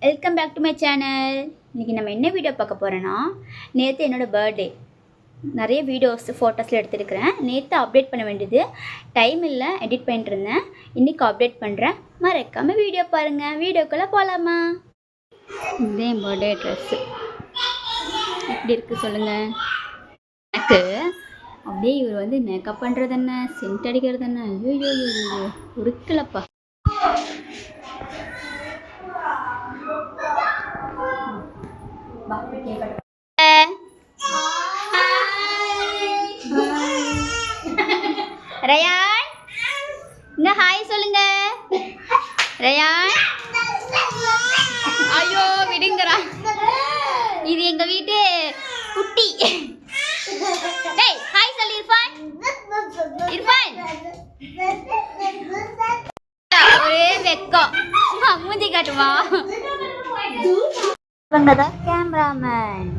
Welcome back to my channel. இன்றைக்கி நம்ம என்ன வீடியோ பார்க்க போகிறோன்னா, நேற்று என்னோடய பர்த்டே நிறைய வீடியோஸ் ஃபோட்டோஸில் எடுத்துருக்கிறேன். நேற்று அப்டேட் பண்ண வேண்டியது டைம் இல்லை, எடிட் பண்ணிட்டு இருந்தேன். இன்றைக்கி அப்டேட் பண்ணுறேன், மறக்காமல் வீடியோ பாருங்கள். வீடியோக்குள்ளே போகலாமா? இதே என் பர்த்டே ட்ரெஸ்ஸு எப்படி இருக்குது சொல்லுங்கள். எனக்கு அப்படியே இவர் வந்து மேக்கப் பண்ணுறது என்ன, சென்ட் அடிக்கிறது என்ன, ஐயோ இருக்குல்லப்பா. ரயான் இங்க ஹாய் சொல்லுங்க. ரயான் ஐயோ விடுங்கடா, இது எங்க வீட்டு குட்டி. டேய் ஹாய் சொல்லு இர்ஃபான். இர்ஃபான் ஒரே வெக்கம், மூஞ்சி காட்டுமா. இவங்க தான் cameraman.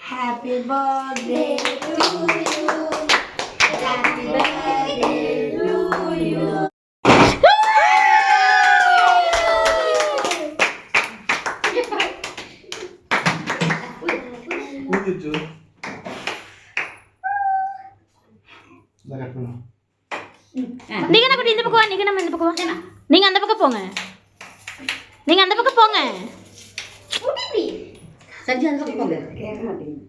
Happy birthday to you. Happy birthday to you. நீங்க என்ன பண்ணி இந்த பக்கம், நீங்க நம்ம இந்த பக்கம், நீங்க அந்த பக்கம் போங்க, நீங்க அந்த பக்கம் போங்க. சஞ்சய் அந்த பக்கம் போங்க. கேட்க மாட்டீங்க.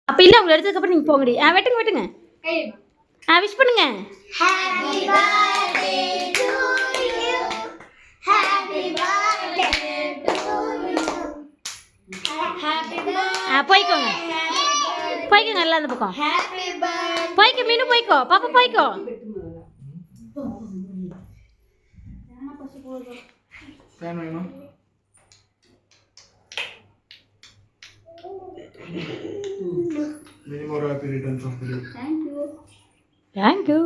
அப்ப இல்ல, உங்களை எடுத்ததுக்கு அப்புறம் நீங்க போங்கடி. வெட்டுங்க வெட்டுங்க, விஷ் பண்ணுங்க. Happy birthday to you. Happy birthday to you. Happy birthday. போய்க்கோங்க போய்க்கோங்க, எல்லாம் அந்த பக்கம் போய்க்கோ. மீனு போய்க்கோ, பாப்பா போய்க்கோ. Thank you.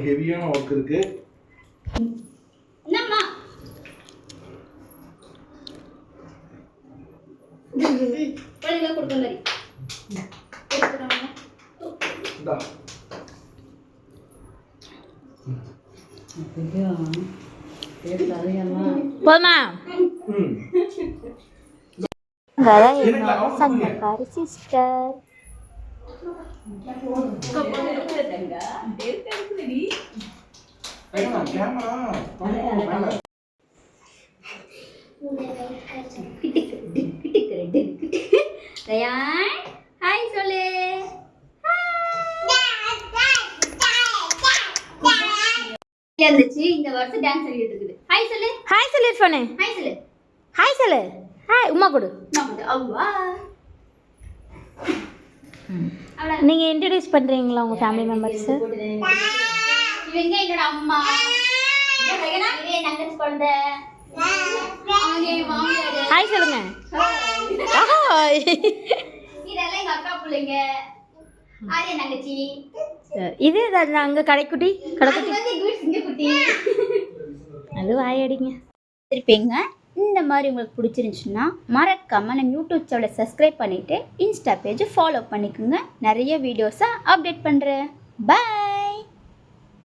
ஹெவியான ஒர்க் இருக்கு. போதுமா? சங்கக்காரி சிஸ்டர். ரயான் ஹாய் சொல்லு. இருந்துச்சு இந்த வருஷம் டான்ஸ் ஆடிட்டு இருக்குது. ஹாய் சொல்லு. ஹாய் சொல்லு இர்ஃபான். ஹாய் சொல்லு. ஹாய் சொல்லு. ஹாய் உம்மா கொடு. அவ்வா நீங்க இன்ட்ரோ듀ce பண்றீங்களா உங்க ஃபேமிலி மெம்பர்ஸ்? இவங்க என்னோட அம்மா, இவங்க தங்கச்சி குழந்தை. ஹாய் சொல்லுங்க. ஹாய். இதெல்லாம் எங்க அக்கா பிள்ளைங்க. ஆரிய தங்கச்சி. இது அங்க கடைக்குட்டி, கடைக்குட்டி. அது வாயடிங்க இருப்பீங்க. இந்த மாதிரி உங்களுக்கு பிடிச்சிருந்துச்சுன்னா மறக்காமல் நம்ம யூடியூப் சேனலை சப்ஸ்கிரைப் பண்ணிவிட்டு இன்ஸ்டா பேஜை ஃபாலோ பண்ணிக்கோங்க. நிறைய வீடியோஸை அப்டேட் பண்ணுறேன். பாய்.